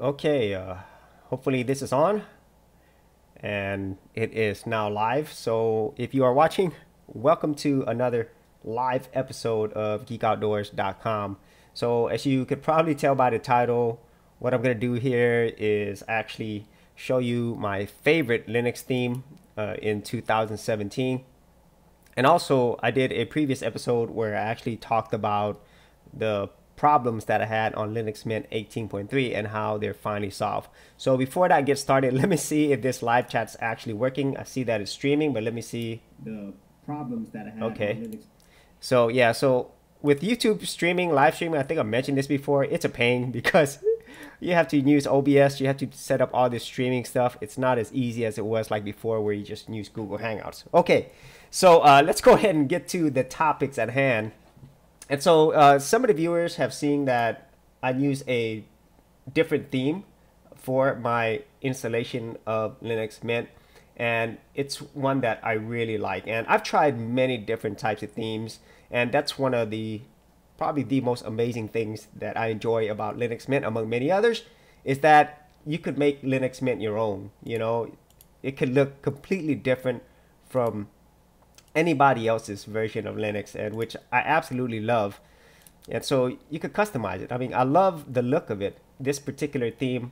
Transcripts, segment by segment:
Okay, hopefully this is on and it is now live. So if you are watching, welcome to another live episode of geekoutdoors.com. So as you could probably tell by the title, what I'm going to do here is actually show you my favorite Linux theme in 2017. And also, I did a previous episode where I actually talked about the problems that I had on Linux Mint 18.3 and how they're finally solved. So before that gets started, let me see if this live chat's actually working. I see that it's streaming, but let me see the problems that I had on Linux. So yeah, so with YouTube streaming, live streaming, I think I mentioned this before, it's a pain because you have to use OBS, you have to set up all this streaming stuff. It's not as easy as it was like before where you just use Google Hangouts. Okay, so let's go ahead and get to the topics at hand. And so some of the viewers have seen that I use a different theme for my installation of Linux Mint, and it's one that I really like. And I've tried many different types of themes, and that's one of the probably the most amazing things that I enjoy about Linux Mint, among many others, is that you could make Linux Mint your own. You know, it could look completely different from anybody else's version of Linux, and which I absolutely love. And so you could customize it. I mean, I love the look of it, this particular theme,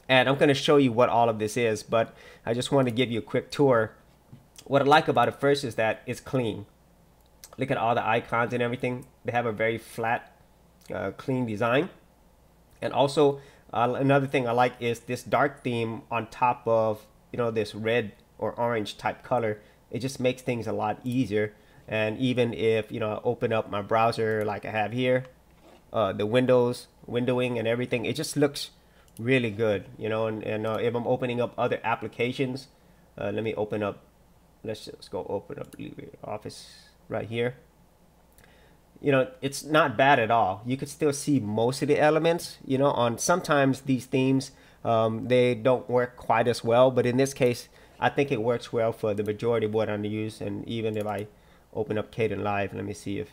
and I'm going to show you what all of this is, but I just want to give you a quick tour. What I like about it first is that it's clean. Look at all the icons and everything. They have a very flat, clean design. And also, another thing I like is this dark theme on top of, you know, this red or orange type color. It just makes things a lot easier. And even if, you know, I open up my browser like I have here, the windowing and everything, it just looks really good, you know. And if I'm opening up other applications, let me open up, let's just go open up LibreOffice right here. You know, it's not bad at all. You could still see most of the elements, you know. On sometimes these themes, they don't work quite as well, but in this case, I think it works well for the majority of what I'm going to use. And even if I open up Kdenlive, let me see if,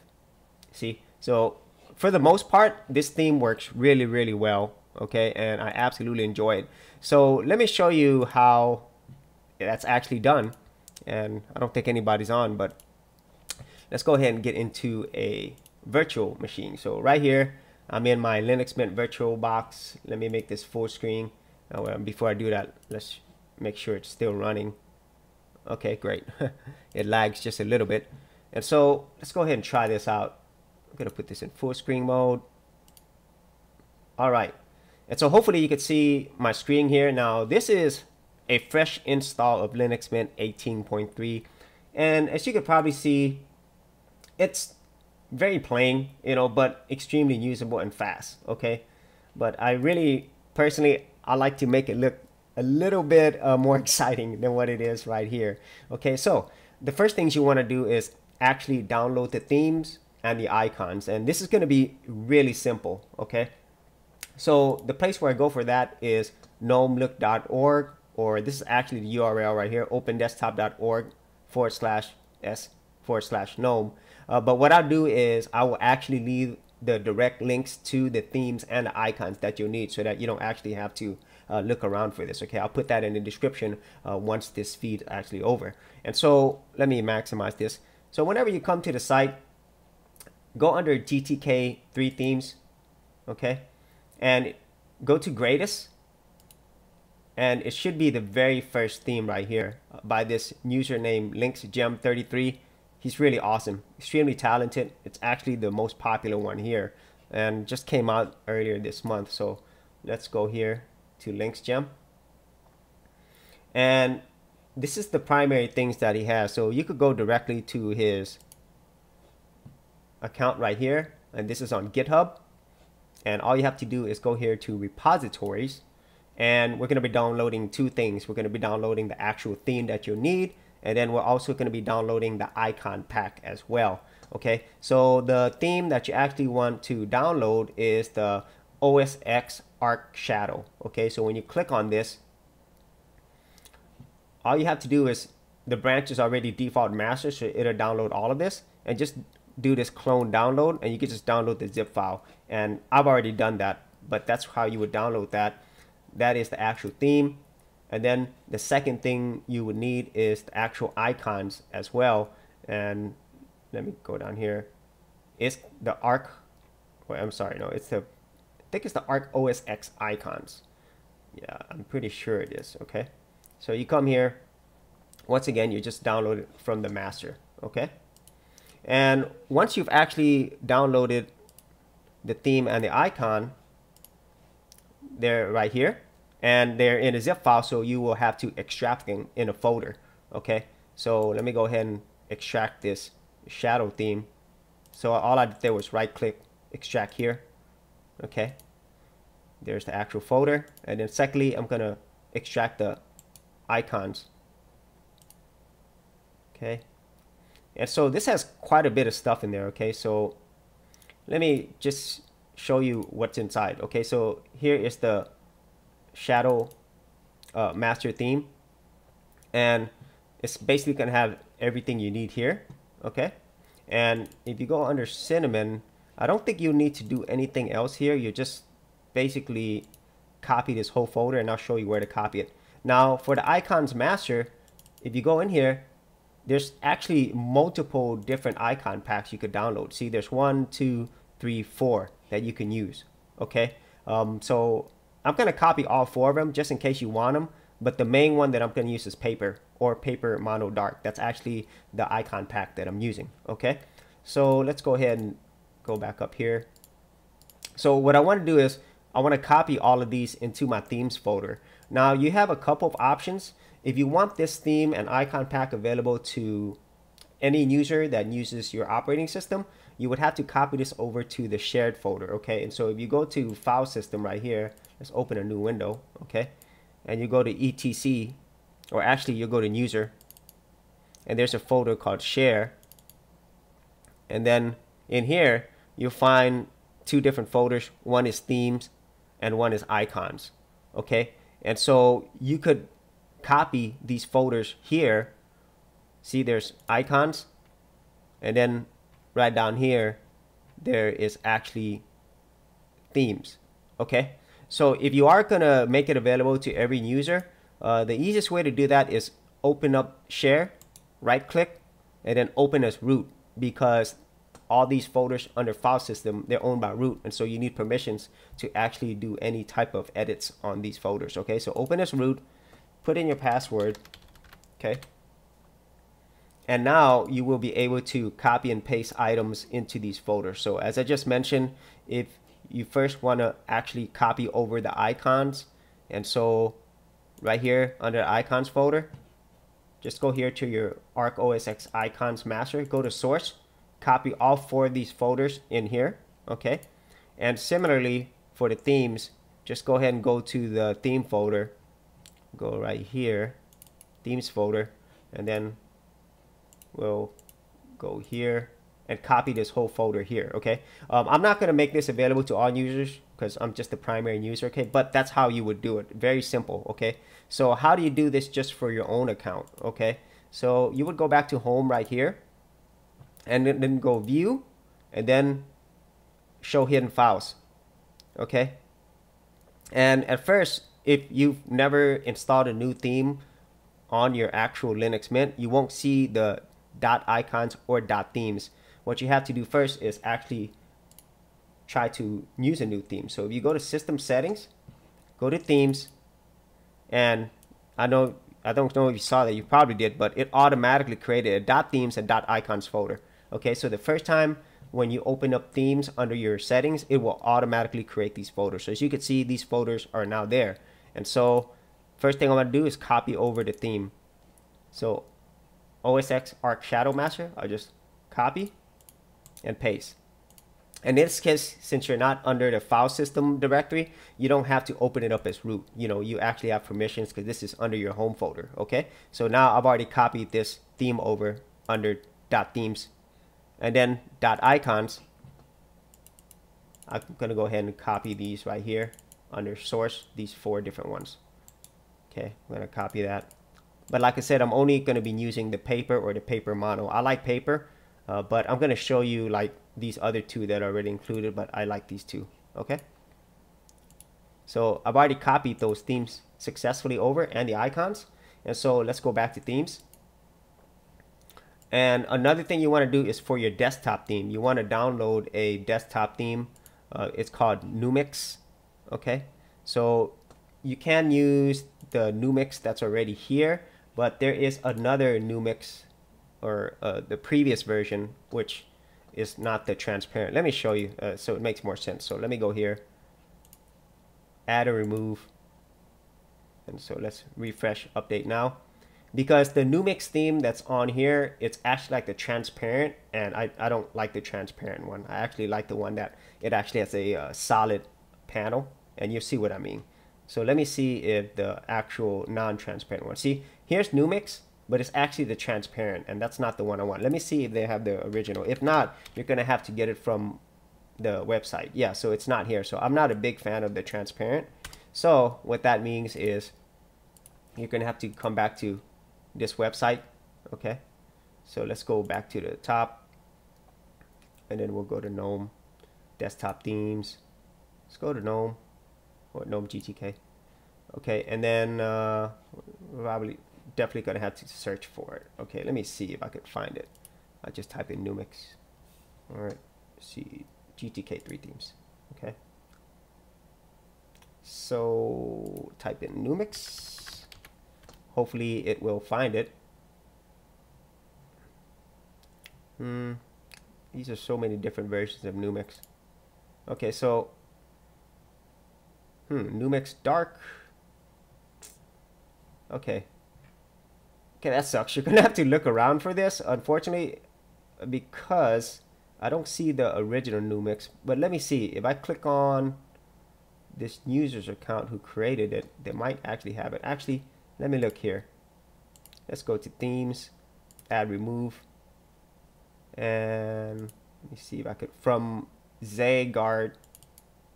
see. So for the most part, this theme works really, really well. Okay, and I absolutely enjoy it. So let me show you how that's actually done. And I don't think anybody's on, but let's go ahead and get into a virtual machine. So right here, I'm in my Linux Mint virtual box. Let me make this full screen. Before I do that, let's make sure it's still running. Okay, great. It lags just a little bit. And so let's go ahead and try this out. I'm gonna put this in full screen mode. All right. And so hopefully you can see my screen here. Now this is a fresh install of Linux Mint 18.3. And as you can probably see, it's very plain, you know, but extremely usable and fast. Okay. But I really, personally, I like to make it look a little bit more exciting than what it is right here. Okay, so the first things you want to do is actually download the themes and the icons, and this is going to be really simple. Okay, so the place where I go for that is gnomelook.org, or this is actually the URL right here, opendesktop.org/s/gnome. But what I'll do is I will actually leave the direct links to the themes and the icons that you'll need, so that you don't actually have to look around for this. Okay, I'll put that in the description once this feed is actually over. And so let me maximize this. So whenever you come to the site, go under GTK 3 themes, okay, and go to greatest, and it should be the very first theme right here by this user named LinksGem33. He's really awesome, extremely talented. It's actually the most popular one here and just came out earlier this month. So let's go here to LinksGem, and this is the primary things that he has. So you could go directly to his account right here, and this is on GitHub, and all you have to do is go here to repositories, and we're going to be downloading two things. We're going to be downloading the actual theme that you need, and then we're also going to be downloading the icon pack as well. Okay, so the theme that you actually want to download is the OS X Arc Shadow. Okay, so when you click on this, all you have to do is, the branch is already default master, so it'll download all of this, and just do this clone download, and you can just download the zip file. And I've already done that but that's how you would download that. That is the actual theme. And then the second thing you would need is the actual icons as well. And let me go down here. It's the Arc, well, I'm sorry, no, it's the, I think it's the Arc OS X icons. Yeah, I'm pretty sure it is, okay? So you come here, once again, you just download it from the master, okay? And once you've actually downloaded the theme and the icon, they're right here, and they're in a zip file, so you will have to extract them in a folder, okay? So let me go ahead and extract this shadow theme. So all I did there was right click, extract here, okay? There's the actual folder. And then secondly, I'm gonna extract the icons, okay? And so this has quite a bit of stuff in there, okay? So let me just show you what's inside, okay? So here is the shadow master theme, and it's basically gonna have everything you need here, okay? And if you go under cinnamon, I don't think you need to do anything else here. You just basically copy this whole folder, and I'll show you where to copy it. Now for the icons master, if you go in here, there's actually multiple different icon packs you could download. See, there's 1, 2, 3, 4 that you can use, okay? So I'm gonna copy all 4 of them just in case you want them, but the main one that I'm gonna use is paper, or paper mono dark. That's actually the icon pack that I'm using, okay? So let's go ahead and go back up here. So what I want to do is I want to copy all of these into my themes folder. Now you have a couple of options. If you want this theme and icon pack available to any user that uses your operating system, you would have to copy this over to the shared folder, okay? And so if you go to file system right here, let's open a new window, okay? And you go to etc, or actually you go to user, and there's a folder called share. And then in here, you'll find 2 different folders. One is themes and one is icons, okay? And so you could copy these folders here. See, there's icons, and then right down here there is actually themes, okay? So if you are gonna make it available to every user, the easiest way to do that is open up share, right click, and then open as root, because all these folders under file system, they're owned by root, and so you need permissions to actually do any type of edits on these folders, okay? So open as root, put in your password, okay? And now you will be able to copy and paste items into these folders. So as I just mentioned, if you first want to actually copy over the icons, and so right here under icons folder, just go here to your Arc OS X icons master, go to source, copy all 4 of these folders in here, okay? And similarly for the themes, just go ahead and go to the theme folder, go right here, themes folder, and then we'll go here and copy this whole folder here, okay? I'm not gonna make this available to all users because I'm just the primary user, okay? But that's how you would do it, very simple, okay? So how do you do this just for your own account, okay? So you would go back to home right here, and then go view, and then show hidden files, okay? And at first, if you've never installed a new theme on your actual Linux Mint, you won't see the .icons or .themes. What you have to do first is actually try to use a new theme. So if you go to system settings, go to themes, and I don't know if you saw that, you probably did, but it automatically created a .themes and .icons folder. Okay, so the first time when you open up themes under your settings, it will automatically create these folders. So as you can see, these folders are now there. And so first thing I'm going to do is copy over the theme. So OS X Arc Shadow Master, I'll just copy and paste. In this case, since you're not under the file system directory, you don't have to open it up as root. You know, you actually have permissions because this is under your home folder, okay? So now I've already copied this theme over under .themes. And then .icons, I'm going to go ahead and copy these right here under source, these 4 different ones. Okay, I'm going to copy that. But like I said, I'm only going to be using the paper or the paper mono. I like paper, but I'm going to show you like these other 2 that are already included, but I like these 2. Okay. So I've already copied those themes successfully over and the icons. And so let's go back to themes. And another thing you want to do is for your desktop theme, you want to download a desktop theme. It's called Numix. Okay, so you can use the Numix that's already here, but there is another Numix, or the previous version, which is not the transparent. Let me show you so it makes more sense. So let me go here, add or remove, and so let's refresh, update now. Because the Numix theme that's on here, it's actually like the transparent, and I don't like the transparent one. I actually like the one that it actually has a solid panel, and you see what I mean. So let me see if the actual non-transparent one. See, here's Numix, but it's actually the transparent, and that's not the one I want. Let me see if they have the original. If not, you're gonna have to get it from the website. Yeah, so it's not here. So I'm not a big fan of the transparent. So what that means is you're gonna have to come back to this website. Okay, so let's go back to the top, and then we'll go to GNOME desktop themes. Let's go to GNOME, or GNOME GTK. Okay, and then probably definitely gonna have to search for it. Okay, let me see if I could find it. I just type in Numix. All right, see GTK3 themes. Okay, so type in Numix. Hopefully it will find it. These are so many different versions of Numix. Okay, so Numix Dark. Okay, that sucks. You're gonna have to look around for this, unfortunately, because I don't see the original Numix. But let me see. If I click on this user's account who created it, they might actually have it. Actually, let me look here. Let's go to themes, add, remove, and let me see if I could, from Zygarde.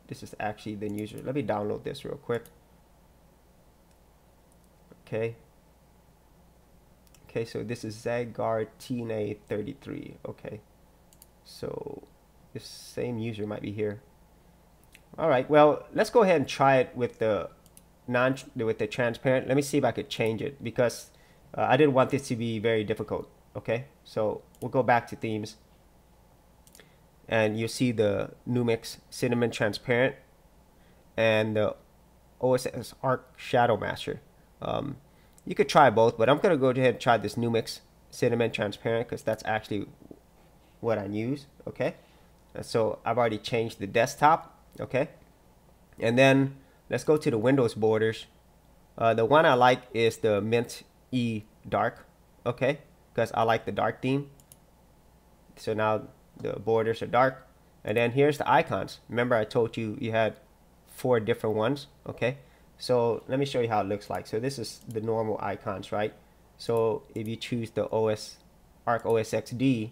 This is actually the user. Let me download this real quick. Okay, so this is Zygarde TNA33. Okay, so this same user might be here. All right, well, let's go ahead and try it with the transparent. Let me see if I could change it, because I didn't want this to be very difficult. Okay, so we'll go back to themes, and you see the Numix Cinnamon Transparent and the OSS Arc Shadow Master. You could try both, but I'm gonna go ahead and try this Numix Cinnamon Transparent because that's actually what I use. Okay, so I've already changed the desktop. Okay, and then let's go to the Windows borders. The one I like is the Mint E Dark. Okay, because I like the dark theme. So now the borders are dark, and then here's the icons. Remember I told you you had 4 different ones. Okay, so let me show you how it looks like. So this is the normal icons, right? So if you choose the Arc OS XD,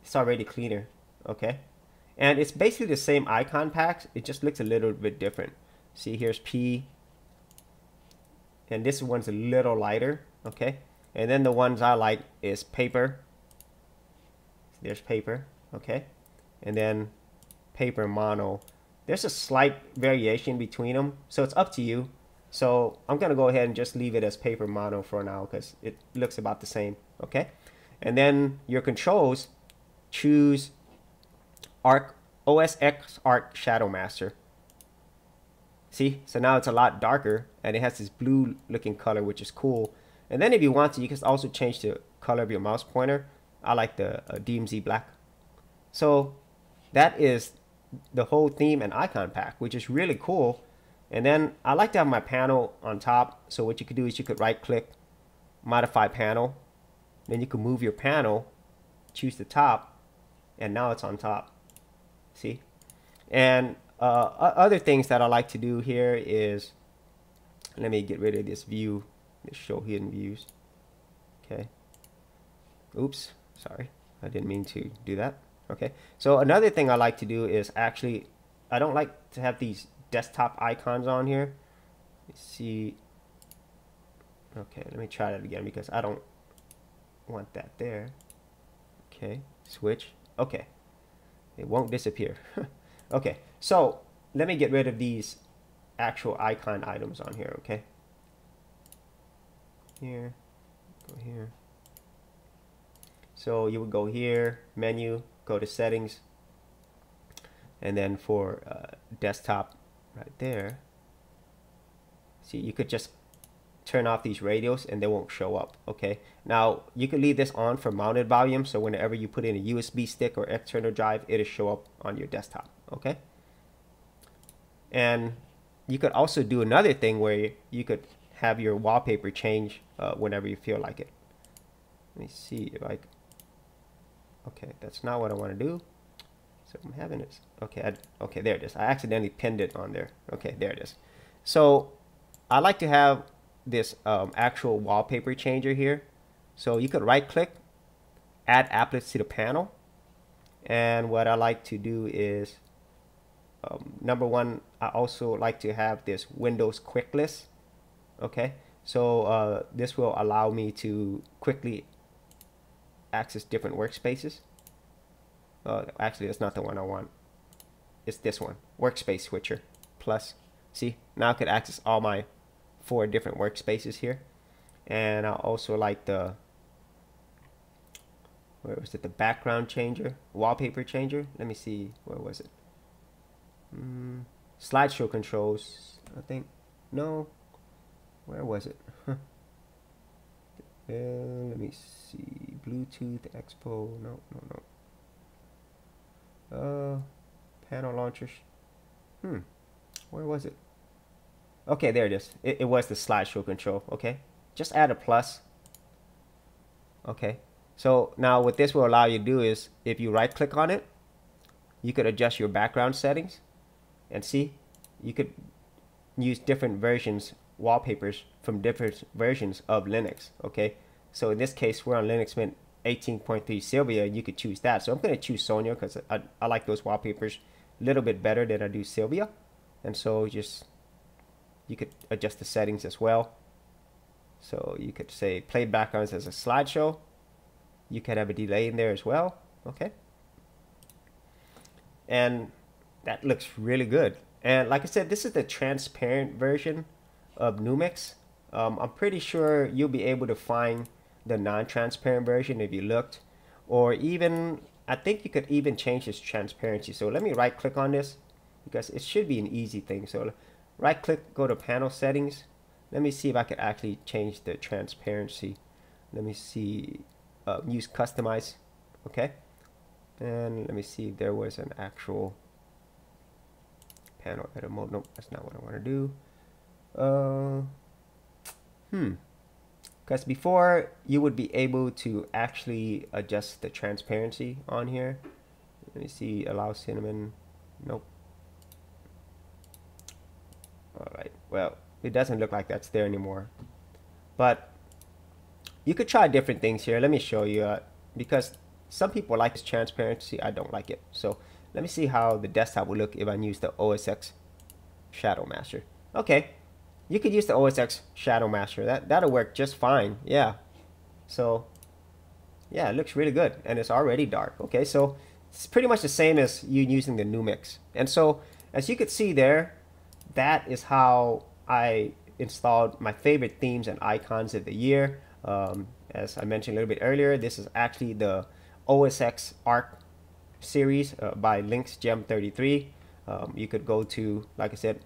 it's already cleaner. Okay, and it's basically the same icon packs. It just looks a little bit different. See, here's P, and this one's a little lighter. Okay, and then the ones I like is paper. There's paper. Okay, and then paper mono. There's a slight variation between them, so it's up to you. So I'm gonna go ahead and just leave it as paper mono for now because it looks about the same. Okay, and then your controls, choose OS X Arc Shadow Master. See, so now it's a lot darker, and it has this blue looking color, which is cool. And then if you want to, you can also change the color of your mouse pointer. I like the DMZ black. So that is the whole theme and icon pack, which is really cool. And then I like to have my panel on top. So what you could do is you could right click, modify panel, then you can move your panel, choose the top, and now it's on top. See? And other things that I like to do here is, let me get rid of this view, this show hidden views. Okay, oops, sorry, I didn't mean to do that. Okay, so another thing I like to do is actually, I don't like to have these desktop icons on here. Let's see. Okay, let me try that again because I don't want that there. Okay, switch. Okay, it won't disappear. Okay, so let me get rid of these actual icon items on here, okay? Here, go here. So you would go here, menu, go to settings, and then for desktop right there, see, you could just turn off these radios and they won't show up, okay? Now, you could leave this on for mounted volume, so whenever you put in a USB stick or external drive, it'll show up on your desktop, okay? And you could also do another thing where you could have your wallpaper change whenever you feel like it. Let me see if I... Okay, that's not what I want to do. So I'm having it. Okay, okay, there it is. I accidentally pinned it on there. Okay, there it is. So I like to have this actual wallpaper changer here. So you could right click, add applets to the panel. And what I like to do is, number one, I also like to have this Windows quick list. Okay, so this will allow me to quickly access different workspaces. Actually, that's not the one I want. It's this one, workspace switcher plus. See, now I could access all my 4 different workspaces here. And I also like the, where was it, the background changer, wallpaper changer. Let me see, where was it? Slideshow controls, I think. No, where was it? Let me see, Bluetooth Expo, no. Panel launchers, where was it? Okay, there it is. It was the slideshow control. Okay, just add a plus. Okay, so now what this will allow you to do is, if you right click on it, you could adjust your background settings, and see, you could use different versions, wallpapers from different versions of Linux. Okay, so in this case we're on Linux Mint 18.3 Sylvia. You could choose that. So I'm going to choose Sonia because I like those wallpapers a little bit better than I do Sylvia. And so just, you could adjust the settings as well. So you could say play backgrounds as a slideshow. You could have a delay in there as well. Okay, and that looks really good. And like I said, this is the transparent version of Numix. I'm pretty sure you'll be able to find the non-transparent version if you looked, or even, I think you could even change this transparency. So let me right click on this because it should be an easy thing. So right click, go to panel settings. Let me see if I could actually change the transparency. Let me see, use customize. Okay, and let me see if there was an actual panel edit mode. Nope, that's not what I want to do. Because before you would be able to actually adjust the transparency on here. Let me see, allow cinnamon. Nope. Alright, well, it doesn't look like that's there anymore. But you could try different things here. Let me show you, because some people like this transparency. I don't like it. So let me see how the desktop would look if I use the OS X Shadow Master. Okay. You could use the OS X Shadow Master. That'll work just fine. Yeah. So yeah, it looks really good, and it's already dark. Okay, so it's pretty much the same as you using the Numix. And so as you could see there, that is how I installed my favorite themes and icons of the year. As I mentioned a little bit earlier, this is actually the OS X Arc series by Lynx Gem 33. You could go to, like I said,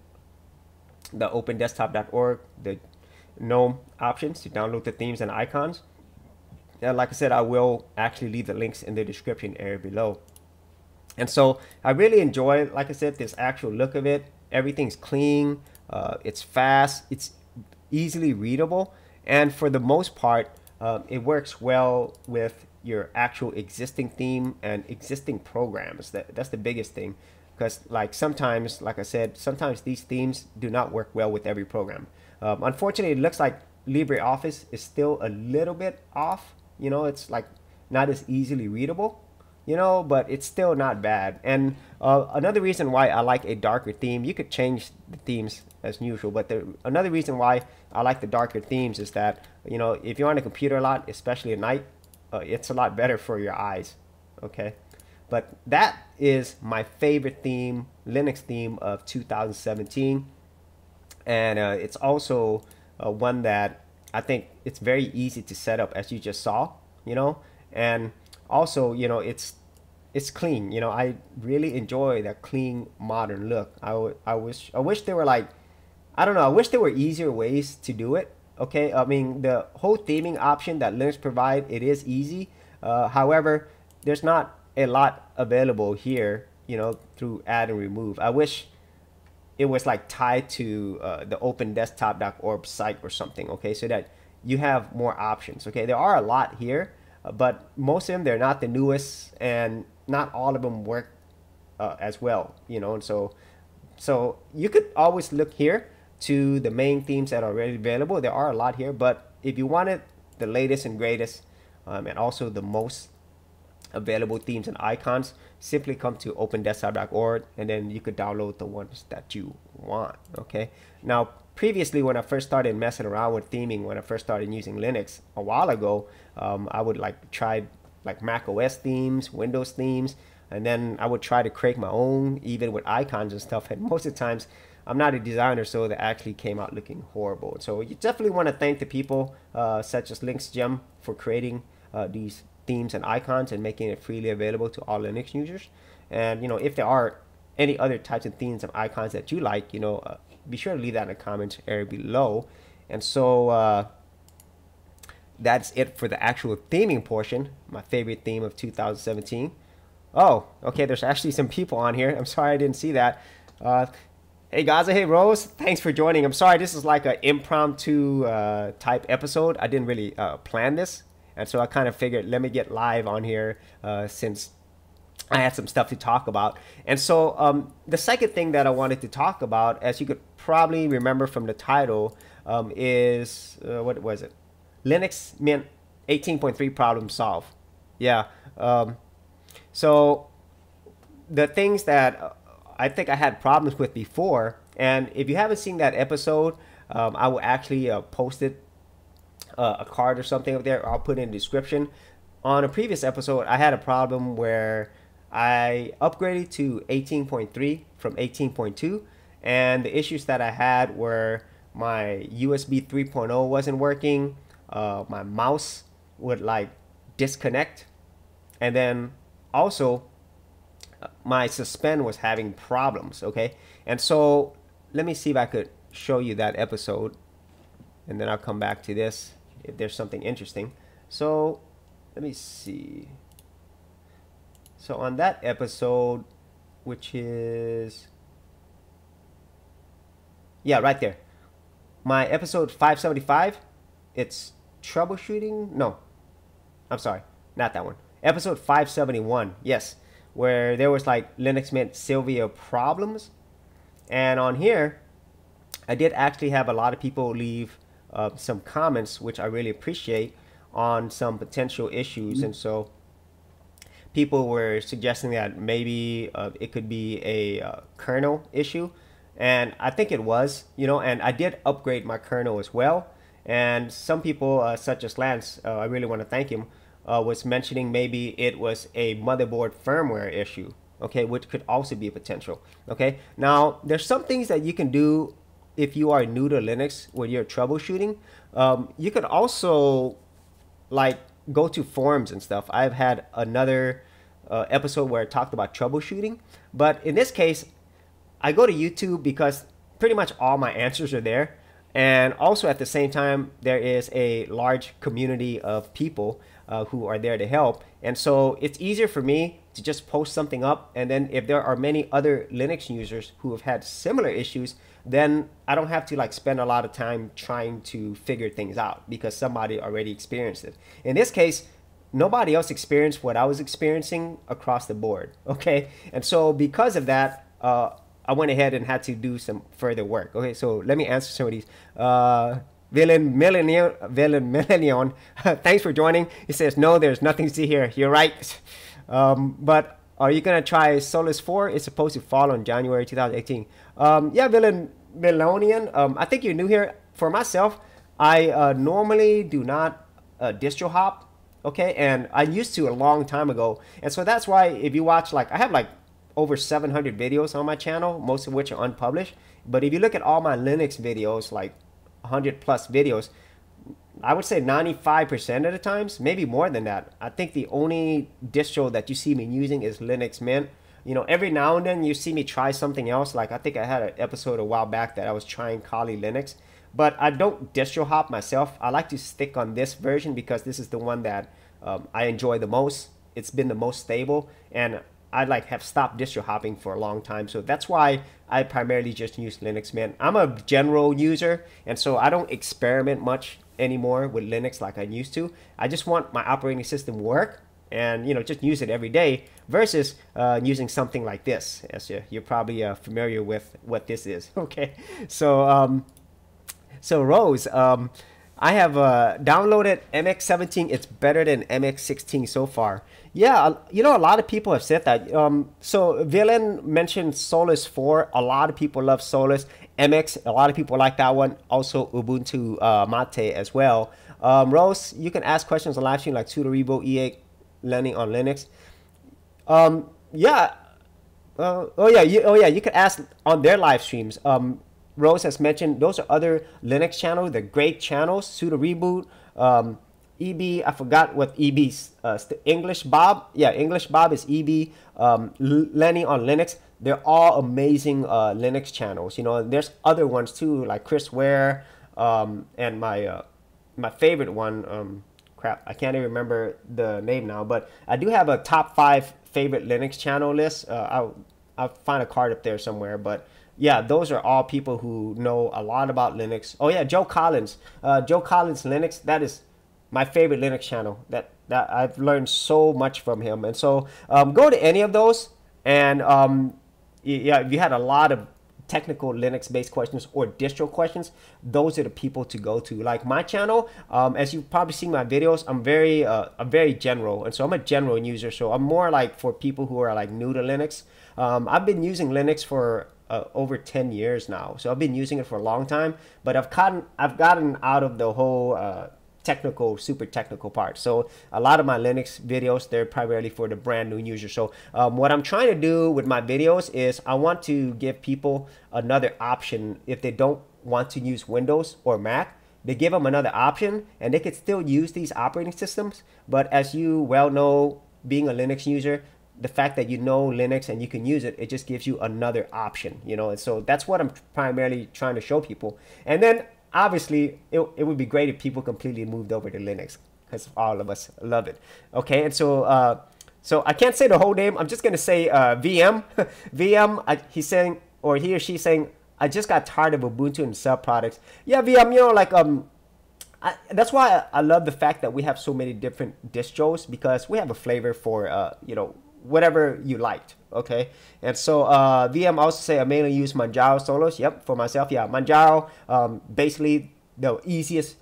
the opendesktop.org, the GNOME options to download the themes and icons. And like I said, I will actually leave the links in the description area below. And so I really enjoy, like I said, this actual look of it. Everything's clean, it's fast, it's easily readable, and for the most part, it works well with your actual existing theme and existing programs. That's the biggest thing. Because like sometimes, like I said, sometimes these themes do not work well with every program. Unfortunately, it looks like LibreOffice is still a little bit off. You know, it's like not as easily readable, you know, but it's still not bad. And another reason why I like a darker theme, you could change the themes as usual, but another reason why I like the darker themes is that, you know, if you're on a computer a lot, especially at night, it's a lot better for your eyes. Okay. But that is my favorite theme Linux theme of 2017. And it's also one that I think it's very easy to set up, as you just saw, and also, it's clean. I really enjoy that clean modern look. I wish there were like, I don't know, I wish there were easier ways to do it. Okay, I mean, the whole theming option that Linux provide, it is easy. However, there's not a lot available here, through add and remove. I wish it was like tied to the opendesktop.org site or something, okay, so that you have more options. Okay, there are a lot here, but most of them, they're not the newest, and not all of them work as well, and so you could always look here to the main themes that are already available. There are a lot here, but if you wanted the latest and greatest, and also the most available themes and icons, simply come to opendesktop.org, and then you could download the ones that you want. Okay, now previously, when I first started messing around with theming, when I first started using Linux a while ago, I would try Mac OS themes, Windows themes, and then I would try to create my own, even with icons and stuff. And most of the times, I'm not a designer, so they actually came out looking horrible. So you definitely want to thank the people such as LinksGem for creating these themes and icons and making it freely available to all Linux users. And if there are any other types of themes and icons that you like, be sure to leave that in the comments area below. And so that's it for the actual theming portion. My favorite theme of 2017. Oh, okay, there's actually some people on here. I'm sorry I didn't see that. Hey Gaza, hey Rose, thanks for joining. I'm sorry, this is like an impromptu type episode. I didn't really plan this, and so I kind of figured, let me get live on here since I had some stuff to talk about. And so the second thing that I wanted to talk about, as you could probably remember from the title, is what was it? Linux Mint 18.3 problem solved. Yeah. So the things that I think I had problems with before, and if you haven't seen that episode, I will actually post it, a card or something up there. I'll put it in the description. On a previous episode, I had a problem where I upgraded to 18.3 from 18.2, and the issues that I had were my USB 3.0 wasn't working, my mouse would disconnect, and then also my suspend was having problems. Okay, and so let me see if I could show you that episode, and then I'll come back to this if there's something interesting. So let me see. So on that episode, which is, yeah, right there, my episode 575, it's troubleshooting. No, I'm sorry, not that one. Episode 571, yes, where there was Linux Mint Sylvia problems. And on here, I did actually have a lot of people leave some comments, which I really appreciate, on some potential issues. And so people were suggesting that maybe it could be a kernel issue. And I think it was, and I did upgrade my kernel as well. And some people, such as Lance, I really want to thank him, was mentioning maybe it was a motherboard firmware issue, okay, which could also be a potential. Okay, now there's some things that you can do if you are new to Linux when you're troubleshooting. You could also go to forums and stuff. I've had another episode where I talked about troubleshooting, but in this case, I go to YouTube because pretty much all my answers are there. And also at the same time, there is a large community of people who are there to help. And so it's easier for me to just post something up. And then if there are many other Linux users who have had similar issues, then I don't have to spend a lot of time trying to figure things out because somebody already experienced it. In this case, nobody else experienced what I was experiencing across the board. Okay. And so because of that, I went ahead and had to do some further work. Okay, so let me answer some of these. Villain Millennion, thanks for joining. He says, no, there's nothing to see here. You're right. But are you going to try Solus 4? It's supposed to fall on January 2018. Yeah, Villain Millennion, I think you're new here. For myself, I normally do not distro hop. Okay, and I used to a long time ago. And so that's why if you watch, I have over 700 videos on my channel, most of which are unpublished. But if you look at all my Linux videos, like 100 plus videos, I would say 95% of the times, maybe more than that, I think the only distro that you see me using is Linux Mint. You know, every now and then you see me try something else. Like I think I had an episode a while back that I was trying Kali Linux, but I don't distro hop myself. I like to stick on this version because this is the one that I enjoy the most. It's been the most stable, and I like have stopped distro hopping for a long time. So that's why I primarily just use Linux Mint. I'm a general user, and so I don't experiment much anymore with Linux like I used to. I just want my operating system work and, you know, just use it every day versus using something like this. As you're probably familiar with what this is. Okay, so so Rose, I have downloaded MX17. It's better than MX16 so far. Yeah, you know, a lot of people have said that. So Villain mentioned Solus 4. A lot of people love Solus. MX, a lot of people like that one. Also Ubuntu Mate as well. Rose, you can ask questions on live stream like Tutor Rebo, EA Learning on Linux. Yeah. Oh yeah, you can ask on their live streams. Rose has mentioned those are other Linux channels. They're great channels. Sudo Reboot, EB. I forgot what EB's English Bob. Yeah, English Bob is EB. Lenny on Linux. They're all amazing Linux channels. You know, and there's other ones too, like Chris Ware, and my favorite one. Crap, I can't even remember the name now. But I do have a top 5 favorite Linux channel list. I'll find a card up there somewhere, but. Yeah, those are all people who know a lot about Linux. Oh yeah, Joe Collins. Joe Collins Linux, that is my favorite Linux channel. That I've learned so much from him. And so go to any of those. And yeah, if you had a lot of technical Linux-based questions or distro questions, those are the people to go to. Like my channel, as you've probably seen my videos, I'm very general. And so I'm a general user. So I'm more like for people who are like new to Linux. I've been using Linux for over 10 years now, so I've been using it for a long time, but I've gotten out of the whole super technical part. So a lot of my Linux videos, they're primarily for the brand new user. So what I'm trying to do with my videos is I want to give people another option. If they don't want to use Windows or Mac, they give them another option, and they could still use these operating systems. But as you well know, being a Linux user, the fact that you know Linux and you can use it, it just gives you another option, you know. And so that's what I'm primarily trying to show people. And then obviously it would be great if people completely moved over to Linux, because all of us love it. Okay, and so so I can't say the whole name. I'm just gonna say VM. VM. He's saying, or he or she's saying, I just got tired of Ubuntu and sub products. Yeah, VM. You know, like that's why I love the fact that we have so many different distros, because we have a flavor for you know, whatever you liked. Okay, and so VM also say I mainly use Manjaro solos. Yep, for myself, yeah, Manjaro, basically the easiest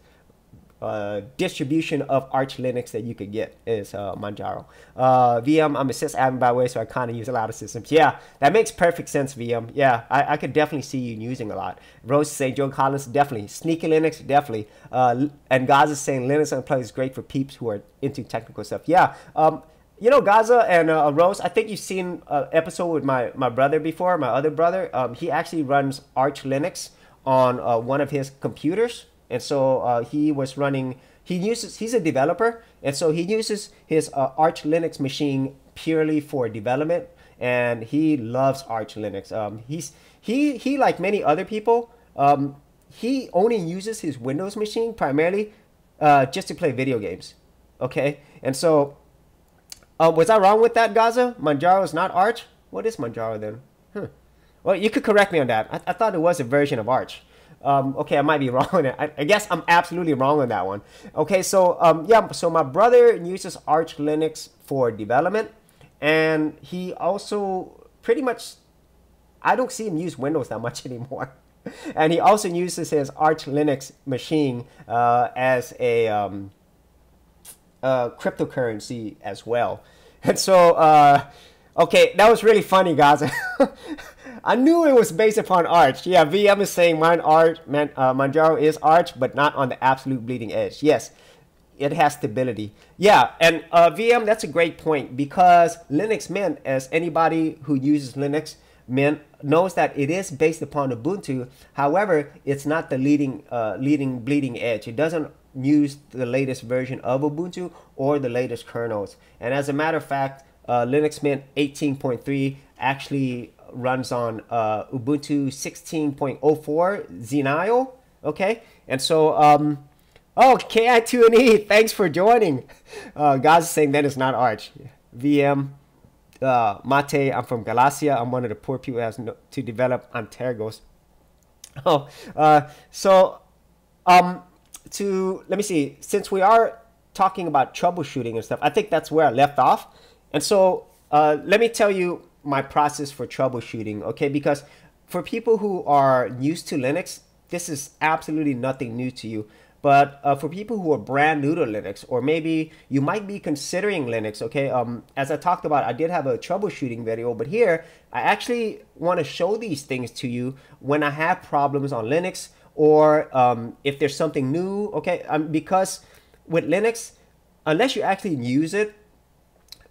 distribution of Arch Linux that you could get is Manjaro. VM, I'm a sysadmin by the way, so I kind of use a lot of systems. Yeah, that makes perfect sense, VM. Yeah, I could definitely see you using a lot. Rose saying Joe Collins, definitely. Sneaky Linux, definitely. And Gaza saying Linux Unplugged is great for peeps who are into technical stuff. Yeah, you know, Gaza and Rose, I think you've seen an episode with my brother before, my other brother. He actually runs Arch Linux on one of his computers. And so he was running, he's a developer. And so he uses his Arch Linux machine purely for development. And he loves Arch Linux. He like many other people, he only uses his Windows machine primarily just to play video games. Okay. And so, was I wrong with that, Gaza? Manjaro is not Arch? What is Manjaro then? Well, you could correct me on that. I thought it was a version of Arch. Okay, I might be wrong on it. I guess I'm absolutely wrong on that one. Okay, so yeah, so my brother uses Arch Linux for development, and he also pretty much, I don't see him use Windows that much anymore. And he also uses his Arch Linux machine as a cryptocurrency as well. And so, okay, that was really funny, guys. I knew it was based upon Arch. Yeah, VM is saying Manjaro is Arch, but not on the absolute bleeding edge. Yes, it has stability. Yeah, and VM, that's a great point, because Linux Mint, as anybody who uses Linux Mint knows, that it is based upon Ubuntu. However, it's not the leading bleeding edge. It doesn't use the latest version of Ubuntu or the latest kernels. And as a matter of fact, Linux Mint 18.3 actually runs on Ubuntu 16.04 Xenile. Okay, and so oh, KI2NE, thanks for joining. Guys saying that is not Arch. VM, Mate, I'm from Galicia. I'm one of the poor people who has to develop Antergos. Oh, let me see. Since we are talking about troubleshooting and stuff, I think that's where I left off. And so let me tell you my process for troubleshooting, okay? Because for people who are used to Linux, this is absolutely nothing new to you. But for people who are brand new to Linux, or maybe you might be considering Linux, okay? As I talked about, I did have a troubleshooting video, but here I actually want to show these things to you when I have problems on Linux, or if there's something new, okay? Because with Linux, unless you actually use it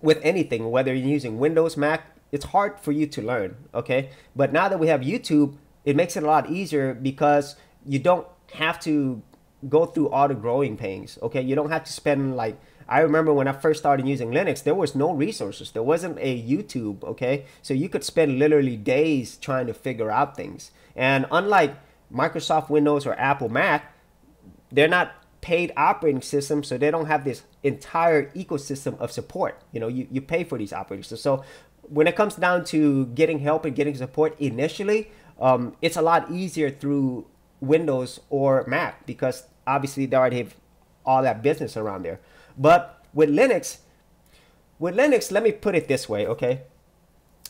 with anything, whether you're using Windows, Mac, it's hard for you to learn, okay? But now that we have YouTube, it makes it a lot easier, because you don't have to go through all the growing pains, okay? You don't have to spend, like, I remember when I first started using Linux, there was no resources. There wasn't a YouTube, okay? So you could spend literally days trying to figure out things. And unlike Microsoft Windows or Apple Mac, they're not paid operating systems, so they don't have this entire ecosystem of support. You know, you pay for these operating systems. So when it comes down to getting help and getting support initially, it's a lot easier through Windows or Mac, because obviously they already have all that business around there. But with Linux, let me put it this way, okay?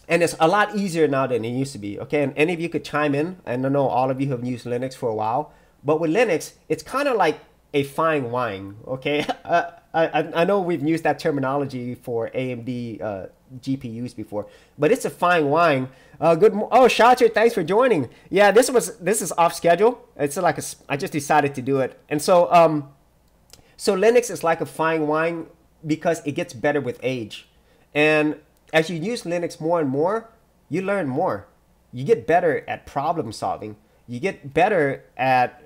And it's a lot easier now than it used to be, okay? And any of you could chime in. And I know all of you have used Linux for a while, but with Linux, it's kind of like a fine wine, okay? I know we've used that terminology for AMD GPUs before, but it's a fine wine. Oh, Shacher, thanks for joining. Yeah, this is off schedule. It's like I just decided to do it, and so so Linux is like a fine wine, because it gets better with age, and as you use Linux more and more, you learn more. You get better at problem solving. You get better at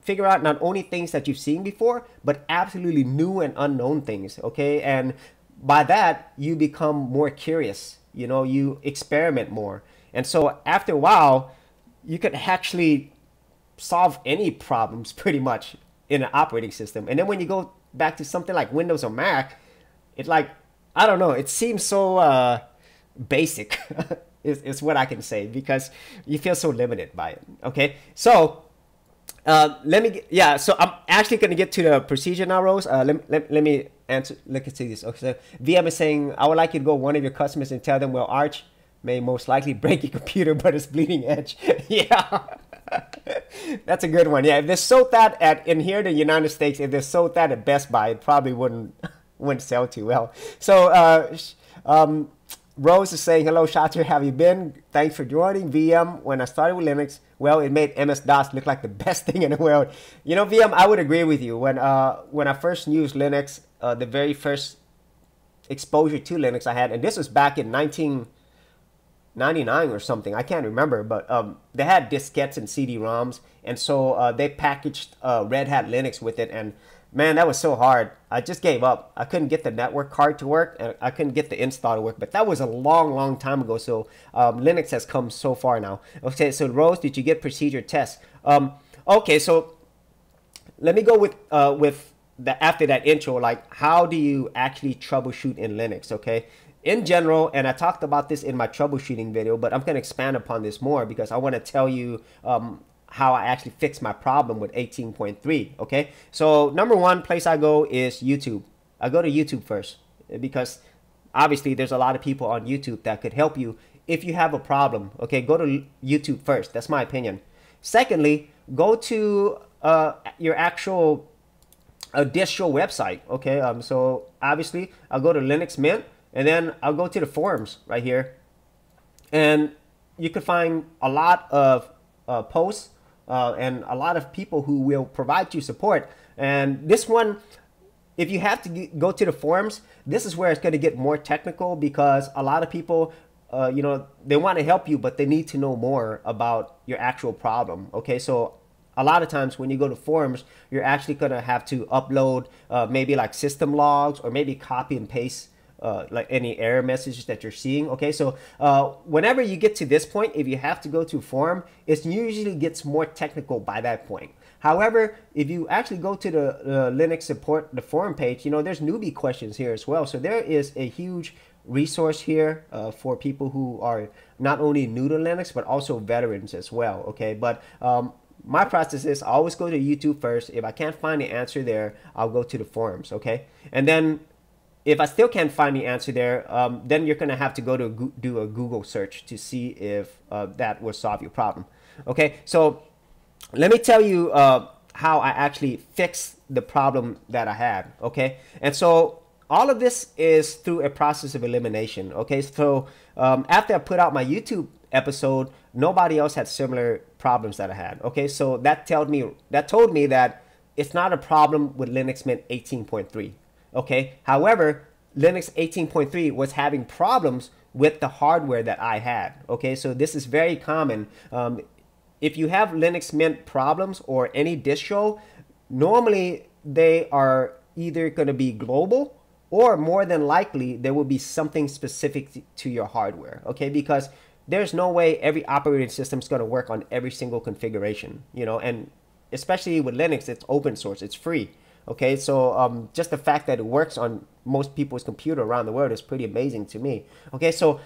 figure out not only things that you've seen before, but absolutely new and unknown things, okay? And by that, you become more curious, you know, you experiment more. And so after a while, you could actually solve any problems pretty much in an operating system. And then when you go back to something like Windows or Mac, it's like, I don't know, it seems so basic is what I can say, because you feel so limited by it, okay? So so I'm actually going to get to the procedure now, Rose. Let me look at this. Okay, so VM is saying, I would like you to go one of your customers and tell them, well, Arch may most likely break your computer, but it's bleeding edge. Yeah, that's a good one. Yeah, if they sold that in here in the United States, if they sold that at Best Buy, it probably wouldn't sell too well. So Rose is saying, hello, Shacher, have you been? Thanks for joining. VM, when I started with Linux, well, it made MS-DOS look like the best thing in the world. You know, VM, I would agree with you. When I first used Linux, the very first exposure to Linux I had, and this was back in 1999 or something, I can't remember, but they had diskettes and CD-ROMs, and so they packaged Red Hat Linux with it, and man, that was so hard. I just gave up. I couldn't get the network card to work, and I couldn't get the install to work. But that was a long, long time ago. So Linux has come so far now. Okay, so Rose, did you get procedure tests? Okay, so let me go with after that intro. Like, how do you actually troubleshoot in Linux? Okay, in general, and I talked about this in my troubleshooting video, but I'm going to expand upon this more, because I want to tell you how I actually fixed my problem with 18.3, okay? So number one place I go is YouTube. I go to YouTube first, because obviously there's a lot of people on YouTube that could help you if you have a problem, okay? Go to YouTube first. That's my opinion. Secondly, go to your actual distro website, okay? So obviously I'll go to Linux Mint, and then I'll go to the forums right here, and you can find a lot of posts and a lot of people who will provide you support. And this one, if you have to go to the forums, this is where it's going to get more technical, because a lot of people, you know, they want to help you, but they need to know more about your actual problem. Okay, so a lot of times when you go to forums, you're actually going to have to upload maybe like system logs, or maybe copy and paste like any error messages that you're seeing. Okay, so whenever you get to this point, if you have to go to a forum, it usually gets more technical by that point. However, if you actually go to the Linux support, the forum page, you know, there's newbie questions here as well. So there is a huge resource here for people who are not only new to Linux, but also veterans as well. Okay, but my process is I always go to YouTube first. If I can't find the answer there, I'll go to the forums. Okay, and then if I still can't find the answer there, then you're going to have to go to do a Google search to see if that will solve your problem. Okay, so let me tell you how I actually fixed the problem that I had. Okay, and so all of this is through a process of elimination. Okay, so after I put out my YouTube episode, nobody else had similar problems that I had. Okay, so that told me that it's not a problem with Linux Mint 18.3. Okay, however, Linux 18.3 was having problems with the hardware that I had. Okay, so this is very common. If you have Linux Mint problems or any distro, normally they are either going to be global, or more than likely there will be something specific to your hardware. Okay, because there's no way every operating system is going to work on every single configuration, you know, and especially with Linux, it's open source, it's free. Okay, so just the fact that it works on most people's computer around the world is pretty amazing to me. Okay, so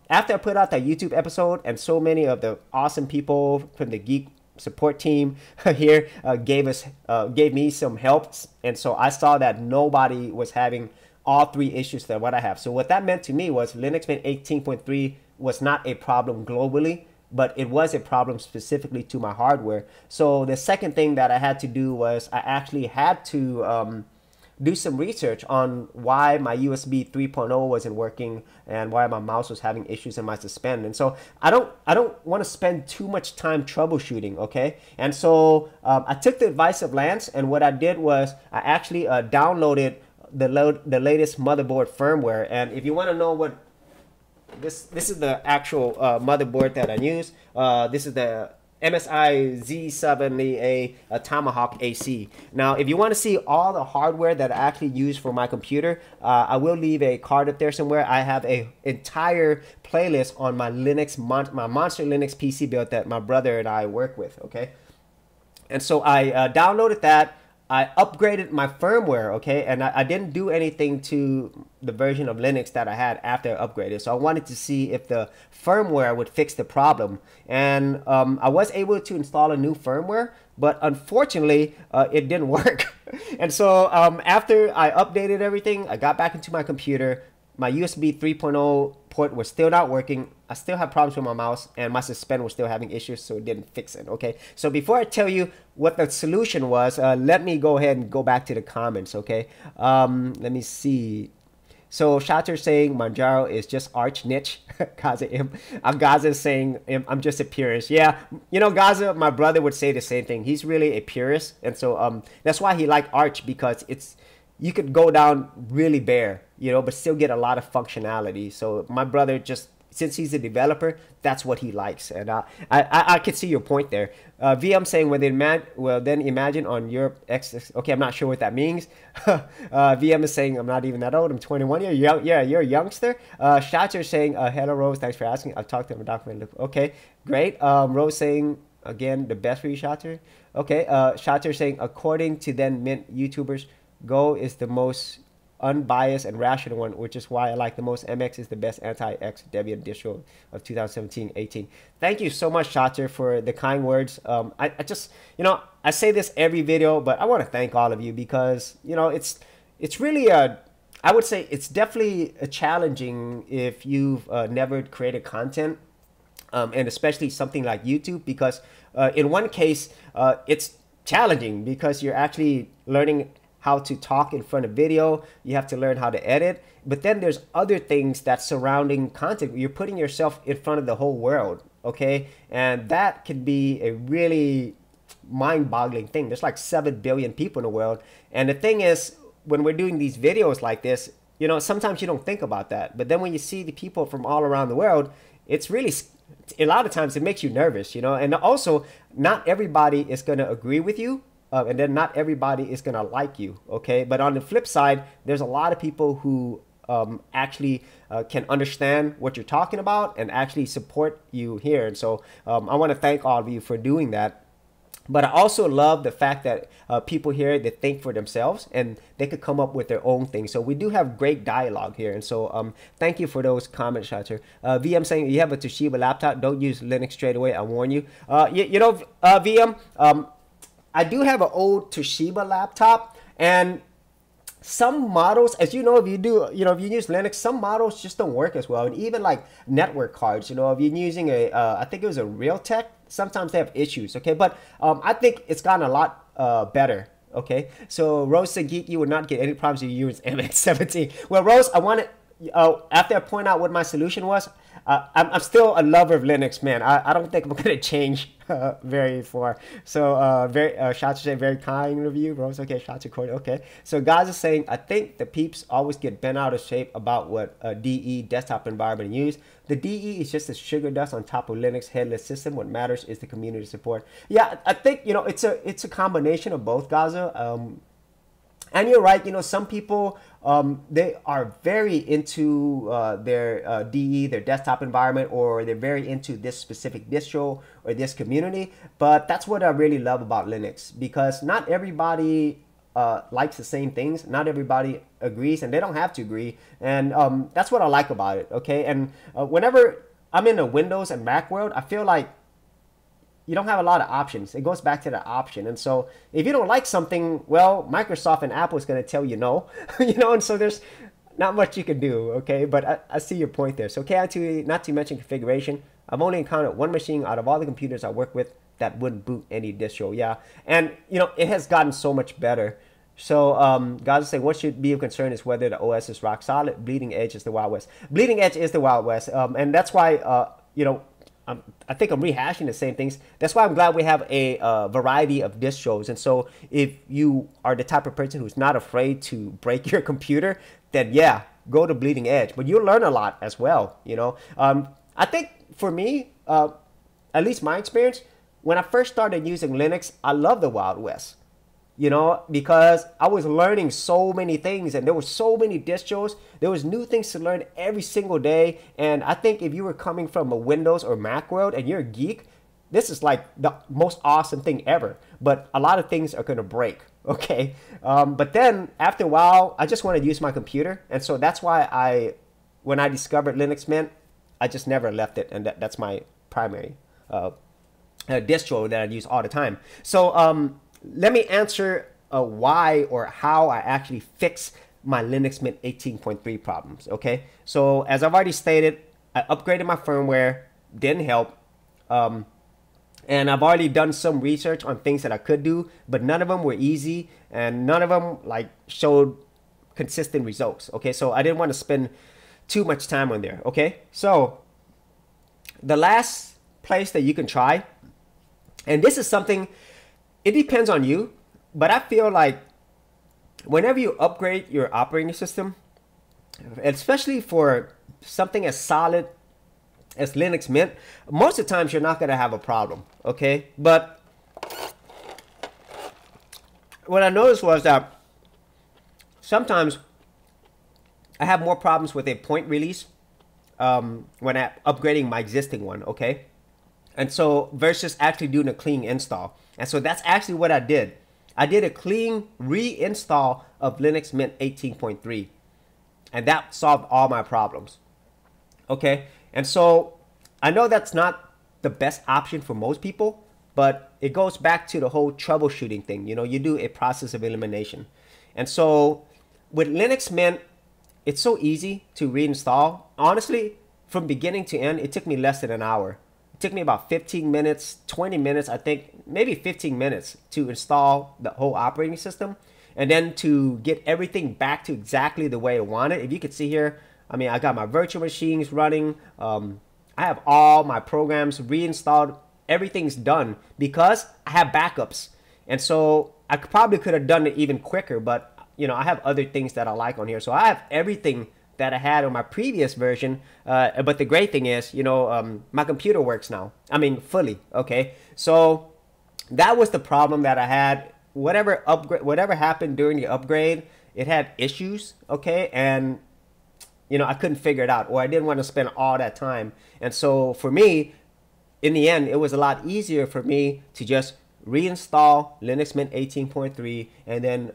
after I put out that YouTube episode, and so many of the awesome people from the Geek support team here gave me some help, and so I saw that nobody was having all three issues that what I have. So what that meant to me was Linux Mint 18.3 was not a problem globally, but it was a problem specifically to my hardware. So the second thing that I had to do was I actually had to do some research on why my USB 3.0 wasn't working and why my mouse was having issues in my suspend. And so I don't want to spend too much time troubleshooting. Okay, and so I took the advice of Lance, and what I did was I actually downloaded the latest motherboard firmware. And if you want to know what this is the actual motherboard that I use. This is the MSI Z70A Tomahawk AC. Now, if you want to see all the hardware that I actually use for my computer, I will leave a card up there somewhere. I have a entire playlist on my my Monster Linux PC build that my brother and I work with. Okay, and so I downloaded that. I upgraded my firmware, okay, and I didn't do anything to the version of Linux that I had after I upgraded. So I wanted to see if the firmware would fix the problem. And I was able to install a new firmware, but unfortunately, it didn't work. And so after I updated everything, I got back into my computer. My USB 3.0 port was still not working. I still have problems with my mouse, and my suspend was still having issues, so it didn't fix it. Okay, so before I tell you what the solution was, let me go ahead and go back to the comments. Okay, let me see. So Shatter saying Manjaro is just arch niche. Gaza M. Gaza is saying I'm just a purist. Yeah, you know, Gaza, my brother would say the same thing. He's really a purist, and so that's why he liked Arch, because you could go down really bare, you know, but still get a lot of functionality. So my brother just, since he's a developer, that's what he likes. And I can see your point there. VM saying, then imagine on Europe X. Okay, I'm not sure what that means. VM is saying, I'm not even that old. I'm 21. You're young. Yeah, you're a youngster. Shatter saying, hello, Rose. Thanks for asking. I've talked to him about document. Okay, great. Rose saying, again, the best for you, Shatter. Okay, Shatter saying, according to then Mint YouTubers, Go is the most unbiased and rational one, which is why I like the most. MX is the best anti-X Debian distro of 2017-18. Thank you so much, Shatter, for the kind words. I just, you know, I say this every video, but I want to thank all of you, because, you know, it's really I would say it's definitely challenging if you've never created content, and especially something like YouTube, because in one case, it's challenging because you're actually learning how to talk in front of video. You have to learn how to edit, but then there's other things that surrounding content. You're putting yourself in front of the whole world, okay? And that can be a really mind-boggling thing. There's like 7 billion people in the world. And the thing is, when we're doing these videos like this, you know, sometimes you don't think about that. But then when you see the people from all around the world, it's really, a lot of times it makes you nervous, you know. And also, not everybody is going to agree with you. And then not everybody is going to like you, okay? But on the flip side, there's a lot of people who actually can understand what you're talking about and actually support you here. And so I want to thank all of you for doing that. But I also love the fact that people here, they think for themselves and they could come up with their own thing. So we do have great dialogue here. And so thank you for those comments, Shatter. VM saying, you have a Toshiba laptop, don't use Linux straight away, I warn you. You know, VM, I do have an old Toshiba laptop, and some models, as you know, if you do, you know, if you use Linux, some models just don't work as well. And even like network cards, you know, if you're using a, I think it was a Realtek, sometimes they have issues, okay? But I think it's gotten a lot better, okay? So Rose said, Geek, you would not get any problems if you use MX17. Well, Rose, I want to, after I point out what my solution was, I'm still a lover of Linux, man. I don't think I'm going to change very far. So shots say very kind of you, Rose. Okay, shots recorded. Okay. So guys are saying, I think the peeps always get bent out of shape about what DE desktop environment use. The DE is just a sugar dust on top of Linux headless system. What matters is the community support. Yeah, I think, you know, it's a combination of both, Gaza. And you're right, you know, some people, they are very into their DE, their desktop environment, or they're very into this specific distro or this community. But that's what I really love about Linux, because not everybody likes the same things. Not everybody agrees, and they don't have to agree. And that's what I like about it, okay? And whenever I'm in the Windows and Mac world, I feel like you don't have a lot of options. It goes back to the option. And so if you don't like something, well, Microsoft and Apple is going to tell you no, you know, and so there's not much you can do, okay? But I see your point there. So KI2, not to mention configuration, I've only encountered one machine out of all the computers I work with that wouldn't boot any distro, yeah. And, you know, it has gotten so much better. So guys are saying, what should be of concern is whether the OS is rock solid. Bleeding edge is the Wild West. Bleeding edge is the Wild West. And that's why, you know, I think I'm rehashing the same things. That's why I'm glad we have a variety of distros. And so if you are the type of person who's not afraid to break your computer, then yeah, go to Bleeding Edge. But you'll learn a lot as well, you know. I think for me, at least my experience, when I first started using Linux, I love the Wild West. You know, because I was learning so many things and there were so many distros. There was new things to learn every single day. And I think if you were coming from a Windows or Mac world and you're a geek, this is like the most awesome thing ever. But a lot of things are going to break, okay? But then after a while, I just want to use my computer. And so that's why when I discovered Linux Mint, I just never left it. And that's my primary distro that I use all the time. So, let me answer why or how I actually fix my Linux Mint 18.3 problems, okay? So as I've already stated, I upgraded my firmware, didn't help. And I've already done some research on things that I could do, but none of them were easy and none of them like showed consistent results, okay? So I didn't want to spend too much time on there, okay? So the last place that you can try, and this is something, it depends on you, but I feel like whenever you upgrade your operating system, especially for something as solid as Linux Mint, most of the times you're not going to have a problem, okay? But what I noticed was that sometimes I have more problems with a point release when I'm upgrading my existing one, okay? And so versus actually doing a clean install. And so that's actually what I did. I did a clean reinstall of Linux Mint 18.3. And that solved all my problems. Okay? And so I know that's not the best option for most people, but it goes back to the whole troubleshooting thing. You know, you do a process of elimination. And so with Linux Mint, it's so easy to reinstall. Honestly, from beginning to end, it took me less than an hour. It took me about 15 minutes, 20 minutes, I think, maybe 15 minutes to install the whole operating system. And then to get everything back to exactly the way I want it. If you could see here, I mean, I got my virtual machines running. I have all my programs reinstalled everything's done because I have backups. And so I probably could have done it even quicker, but you know, I have other things that I like on here. So I have everything that I had on my previous version. But the great thing is, you know, my computer works now. I mean, fully. Okay. So that was the problem that I had. Whatever happened during the upgrade, it had issues. Okay. And, you know, I couldn't figure it out, or I didn't want to spend all that time. And so for me, in the end, it was a lot easier for me to just reinstall Linux Mint 18.3 and then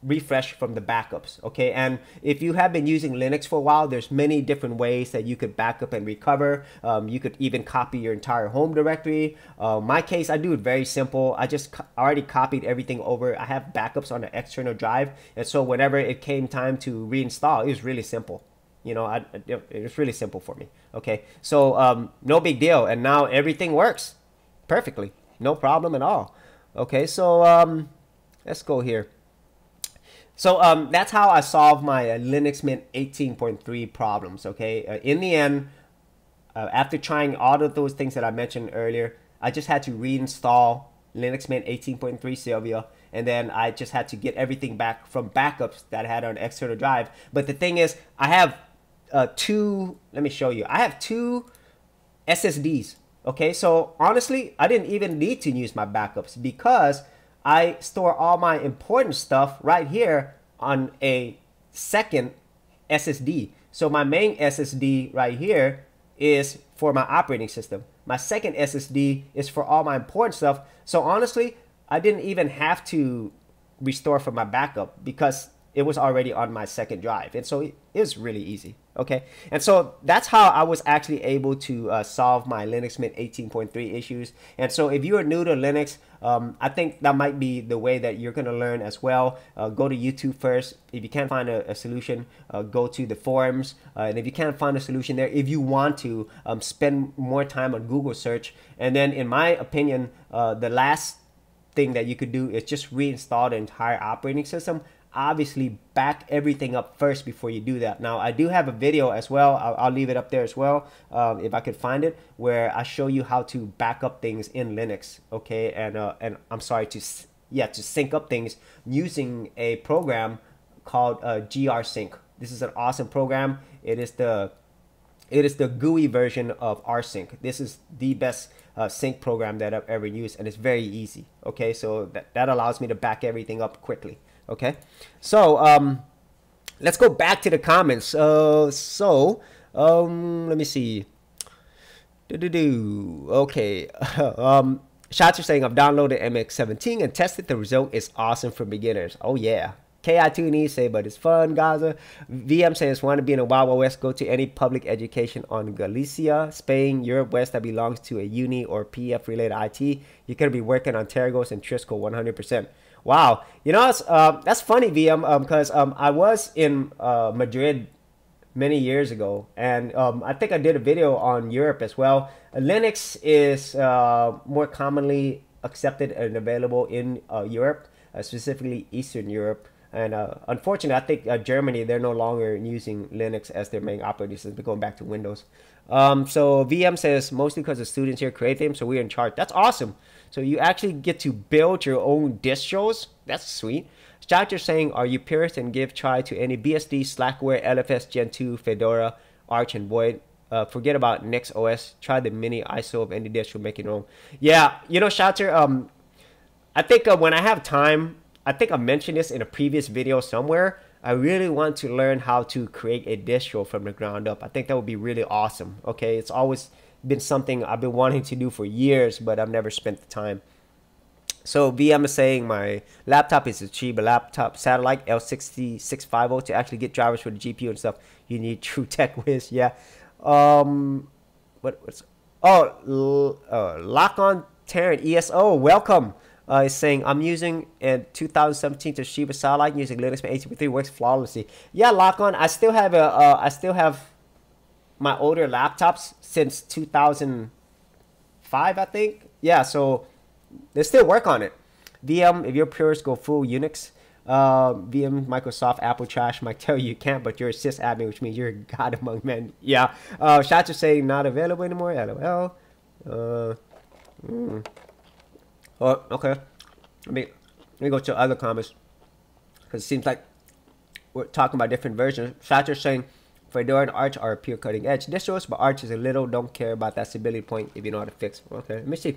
refresh from the backups. Okay, and if you have been using Linux for a while, there's many different ways that you could backup and recover. You could even copy your entire home directory. My case, I do it very simple. I just already copied everything over. I have backups on the external drive, and so whenever it came time to reinstall, it was really simple. You know, it was really simple for me. Okay, so no big deal, and now everything works perfectly. No problem at all. Okay, so let's go here. So that's how I solved my Linux Mint 18.3 problems. Okay, in the end, after trying all of those things that I mentioned earlier, I just had to reinstall Linux Mint 18.3 Sylvia, and then I just had to get everything back from backups that I had on external drive. But the thing is, I have two. Let me show you. I have two SSDs. Okay, so honestly, I didn't even need to use my backups because I store all my important stuff right here on a second SSD. So my main SSD right here is for my operating system. My second SSD is for all my important stuff. So honestly, I didn't even have to restore from my backup because it was already on my second drive. And so it was really easy. Okay, and so that's how I was actually able to solve my Linux Mint 18.3 issues. And so if you are new to Linux, I think that might be the way that you're going to learn as well. Go to YouTube first. If you can't find a solution, go to the forums. And if you can't find a solution there, if you want to, spend more time on Google search. And then in my opinion, the last thing that you could do is just reinstall the entire operating system. Obviously back everything up first before you do that. Now I do have a video as well. I'll leave it up there as well if I could find it, where I show you how to back up things in Linux. Okay, and I'm sorry, to sync up things using a program called GRSync. This is an awesome program. It is the GUI version of rsync. This is the best sync program that I've ever used, and it's very easy. Okay, so that allows me to back everything up quickly. Okay, so let's go back to the comments. Let me see. Okay, shots are saying I've downloaded MX17 and tested. The result is awesome for beginners. Oh yeah. KI2NE say, but it's fun, Gaza. VM says, want to be in a Wild Wild West, go to any public education on Galicia, Spain, Europe West that belongs to a uni or PF related IT. You could be working on Tergos and Trisco 100%. Wow, you know, that's funny, VM, because I was in Madrid many years ago, and I think I did a video on Europe as well. Linux is more commonly accepted and available in Europe, specifically Eastern Europe. And unfortunately, I think Germany, they're no longer using Linux as their main operating system. They're going back to Windows. So VM says, mostly because the students here create them, so we're in charge. That's awesome. So you actually get to build your own distros. That's sweet. Starter saying, are you purist and give try to any BSD, Slackware, LFS, Gen 2, Fedora, Arch, and Void? Forget about Next OS. Try the mini ISO of any distro, make it your own. Yeah, you know, Starter, I think when I have time, I think I mentioned this in a previous video somewhere. I really want to learn how to create a distro from the ground up. I think that would be really awesome. Okay, it's always been something I've been wanting to do for years, but I've never spent the time. So VM is saying my laptop is a cheap laptop satellite L6650 to actually get drivers for the GPU and stuff. You need true tech whiz. Yeah. Lock on Terran ESO. Welcome. Is saying I'm using a 2017 Toshiba satellite using Linux Mint 18.3, works flawlessly. Yeah, lock on. I still have my older laptops since 2005, I think. Yeah, so they still work on it. VM, if you're purist, go full Unix. VM, Microsoft, Apple trash might tell you can't, but you're a sysadmin, which means you're a god among men. Yeah. Shots are saying not available anymore. LOL. Oh, okay. Let me go to other comments because it seems like we're talking about different versions. Shatter saying Fedora and Arch are pure cutting edge distros, but Arch is a little. Don't care about that stability point if you know how to fix. Okay, let me see.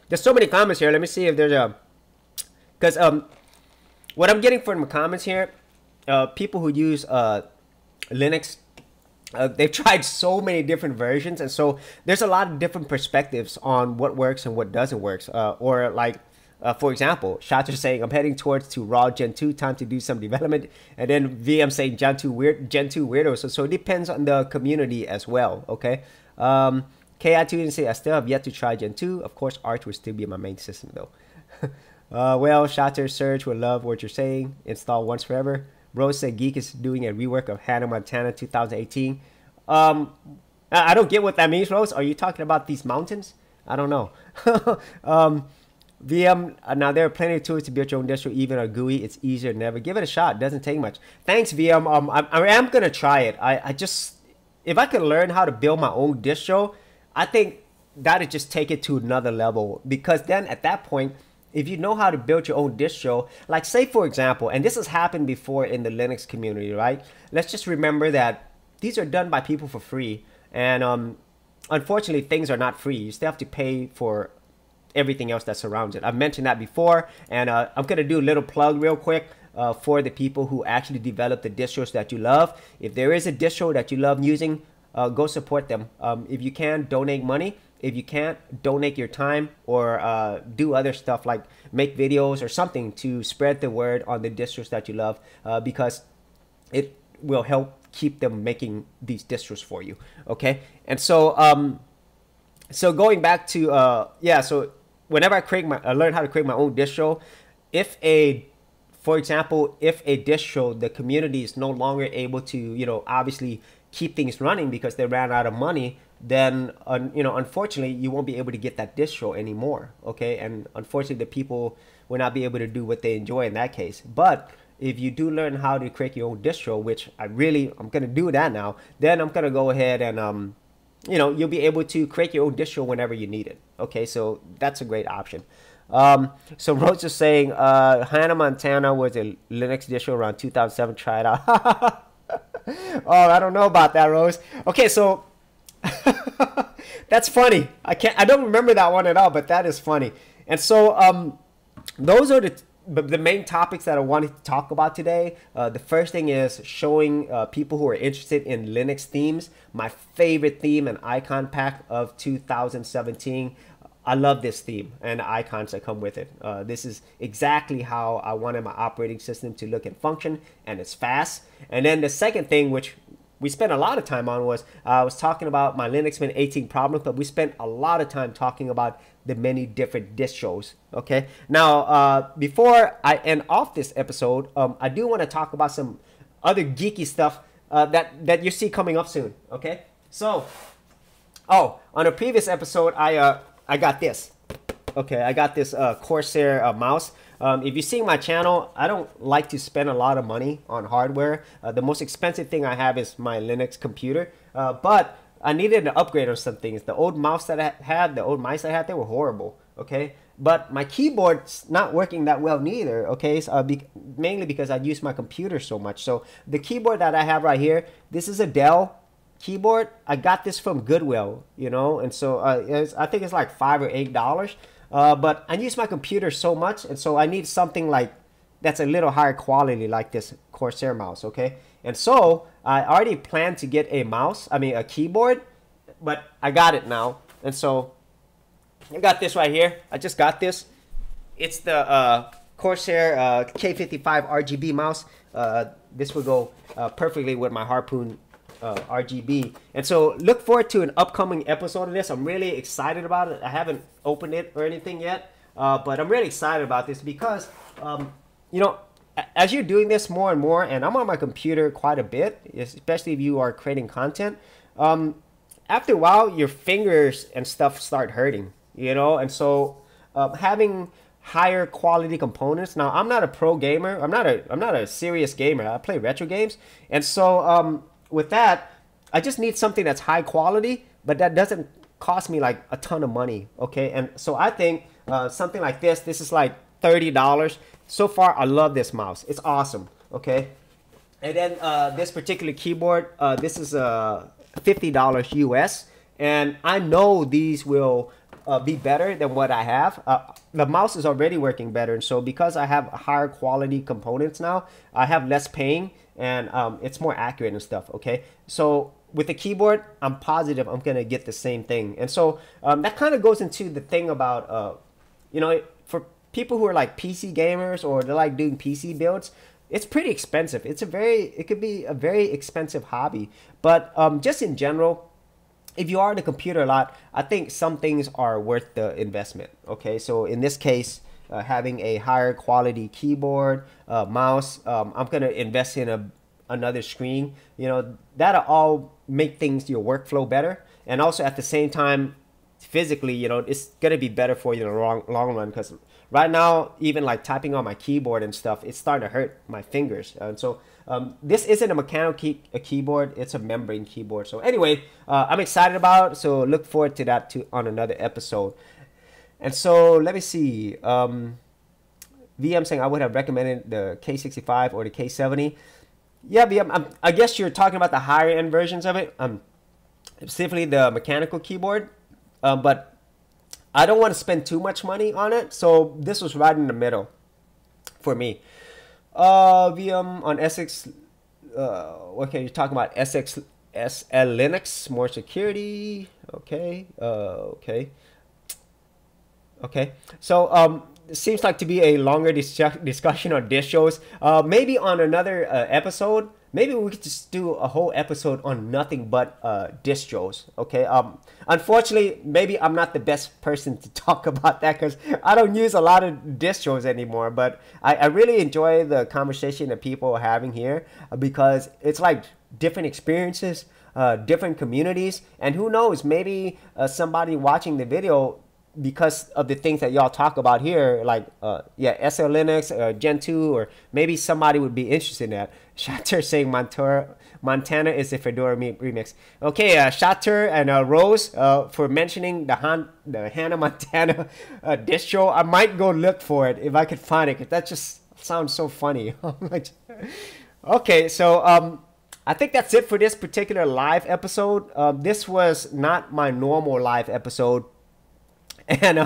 There's so many comments here. Let me see if there's a because what I'm getting from the comments here, people who use Linux. They've tried so many different versions, and so there's a lot of different perspectives on what works and what doesn't work. Or like, for example, Shatter saying, I'm heading towards to raw Gen 2, time to do some development. And then VM saying Gen 2 weirdos. So it depends on the community as well, okay? KI2 didn't say, I still have yet to try Gen 2. Of course, Arch will still be my main system, though. Well, Shatter Surge will love what you're saying. Install once forever. Rose said Geek is doing a rework of Hannah Montana 2018. I don't get what that means, Rose. Are you talking about these mountains? I don't know. VM, now there are plenty of tools to build your own distro, even a GUI. It's easier than ever. Give it a shot. It doesn't take much. Thanks, VM. I am going to try it. I just, if I could learn how to build my own distro, I think that'd just take it to another level. Because then at that point, if you know how to build your own distro, like say for example, and this has happened before in the Linux community, right? Let's just remember that these are done by people for free. And unfortunately, things are not free. You still have to pay for everything else that surrounds it. I've mentioned that before, and I'm going to do a little plug real quick for the people who actually develop the distros that you love. If there is a distro that you love using, go support them. If you can, donate money. If you can't, donate your time or do other stuff like make videos or something to spread the word on the distros that you love, because it will help keep them making these distros for you. Okay, and so so going back to yeah, so whenever I learn how to create my own distro, for example, if a distro, the community is no longer able to, obviously keep things running because they ran out of money, then, unfortunately, you won't be able to get that distro anymore, okay? And unfortunately, the people will not be able to do what they enjoy in that case. But if you do learn how to create your own distro, which I'm going to do that now, then I'm going to go ahead and, you'll be able to create your own distro whenever you need it, okay? So that's a great option. So Rose is saying, Hannah Montana was a Linux distro around 2007. Try it out. Oh, I don't know about that, Rose. Okay, so that's funny. I don't remember that one at all, but that is funny. And so those are the main topics that I wanted to talk about today. The first thing is showing people who are interested in Linux themes my favorite theme and icon pack of 2017. I love this theme and the icons that come with it. This is exactly how I wanted my operating system to look and function, and it's fast. And then the second thing, which we spent a lot of time on, was I was talking about my Linux Mint 18 problems, but we spent a lot of time talking about the many different distros. Okay, now before I end off this episode, I do want to talk about some other geeky stuff that you see coming up soon. Okay, so on a previous episode, I got this. Okay, I got this Corsair mouse. If you see my channel, I don't like to spend a lot of money on hardware. The most expensive thing I have is my Linux computer. But I needed an upgrade on some things. The old mouse that I had, the old mice I had, they were horrible. Okay, but my keyboard's not working that well neither. Okay, so, mainly because I use my computer so much. So the keyboard that I have right here, this is a Dell keyboard. I got this from Goodwill, and so I think it's like $5 or $8. But I use my computer so much, and so I need something like that's a little higher quality, like this Corsair mouse. Okay, and so I already planned to get a keyboard, but I got it now, and so I got this right here. I just got this. It's the Corsair K55 RGB mouse. This will go perfectly with my Harpoon RGB, and so look forward to an upcoming episode of this. I'm really excited about it. I haven't opened it or anything yet, but I'm really excited about this because as you're doing this more and more, and I'm on my computer quite a bit, especially if you are creating content, after a while your fingers and stuff start hurting, and so having higher quality components. Now, I'm not a pro gamer. I'm not a serious gamer. I play retro games, and so with that, I just need something that's high quality, but that doesn't cost me like a ton of money. Okay, and so I think something like this is like $30. So far, I love this mouse. It's awesome. Okay, and then this particular keyboard, this is $50 US, and I know these will be better than what I have. The mouse is already working better, and so because I have higher quality components now, I have less pain, and it's more accurate and stuff. Okay, so with the keyboard, I'm positive I'm gonna get the same thing, and so that kind of goes into the thing about you know, for people who are like PC gamers or they're like doing PC builds, it's pretty expensive. It could be a very expensive hobby, but just in general, if you are on the computer a lot, I think some things are worth the investment. Okay, so in this case, having a higher quality keyboard, mouse, I'm gonna invest in another screen. You know, that'll all make things, your workflow better, and also at the same time, physically, you know, it's gonna be better for you in the long run, because right now, even like typing on my keyboard and stuff, it's starting to hurt my fingers. And so this isn't a mechanical keyboard, it's a membrane keyboard. So anyway, I'm excited about it, so look forward to that on another episode. And so let me see. VM saying I would have recommended the K65 or the K70. Yeah, VM, I guess you're talking about the higher end versions of it, specifically the mechanical keyboard. But I don't want to spend too much money on it, so this was right in the middle for me. VM on SX, okay, you're talking about SX SL Linux, more security. Okay, okay. So it seems like to be a longer discussion on distros. Maybe on another episode, maybe we could just do a whole episode on nothing but distros. Okay. Unfortunately, maybe I'm not the best person to talk about that because I don't use a lot of distros anymore. But I really enjoy the conversation that people are having here because it's like different experiences, different communities, and who knows, maybe somebody watching the video, because of the things that y'all talk about here, like yeah, SL Linux, Gen 2, or maybe somebody would be interested in that. Shatter saying Montana is a Fedora remix. Okay, Shatter and Rose for mentioning the Hannah Montana distro. I might go look for it if I could find it, because that just sounds so funny. Okay, so I think that's it for this particular live episode. This was not my normal live episode. And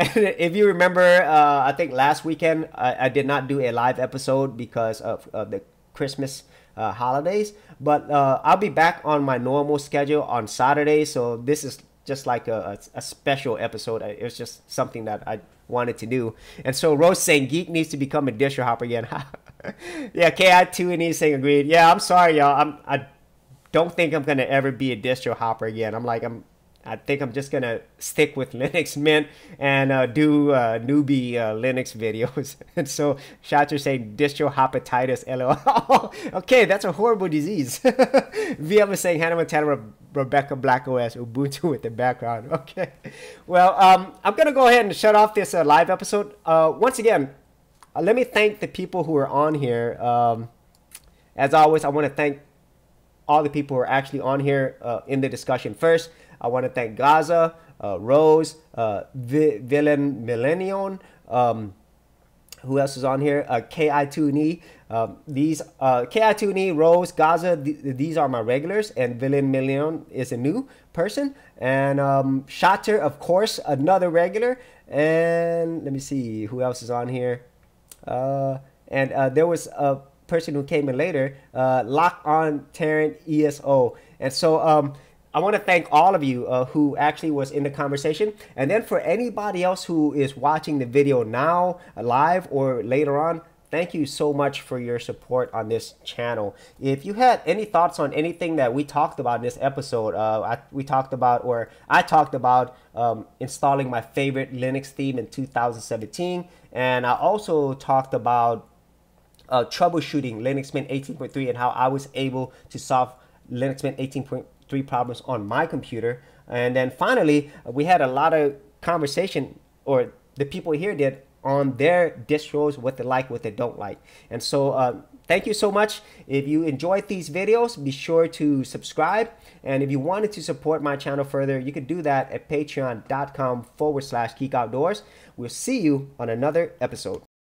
if you remember, I think last weekend I did not do a live episode because of the Christmas holidays. But I'll be back on my normal schedule on Saturday. So this is just like a special episode. It was just something that I wanted to do. And so Rose saying Geek needs to become a distro hopper again. Yeah, KI2 and he's saying agreed. Yeah, I'm sorry, y'all. I don't think I'm going to ever be a distro hopper again. I think I'm just gonna stick with Linux Mint and do newbie Linux videos. And so Shatter saying distro hepatitis, LOL. Okay, that's a horrible disease. VM is saying Hannah Montana, Rebecca Black OS, Ubuntu with the background. Okay, well, I'm gonna go ahead and shut off this live episode. Once again, let me thank the people who are on here. As always, I want to thank all the people who are actually on here in the discussion. First, I want to thank Gaza, Rose, Villain Millennium. Who else is on here? KI2NE. These KI2NE, Rose, Gaza, these are my regulars, and Villain Millennium is a new person. And Shatter, of course, another regular. And let me see who else is on here. And there was a person who came in later, Lock On Tarrant ESO. And so I want to thank all of you who actually was in the conversation. And then for anybody else who is watching the video now, live or later on, thank you so much for your support on this channel. If you had any thoughts on anything that we talked about in this episode, I talked about installing my favorite Linux theme in 2017. And I also talked about troubleshooting Linux Mint 18.3 and how I was able to solve Linux Mint 18.3 problems on my computer. And then finally, we had a lot of conversation, or the people here did, on their distros, what they like, what they don't like. And so thank you so much. If you enjoyed these videos, be sure to subscribe. And if you wanted to support my channel further, you can do that at patreon.com/geekoutdoors. We'll see you on another episode.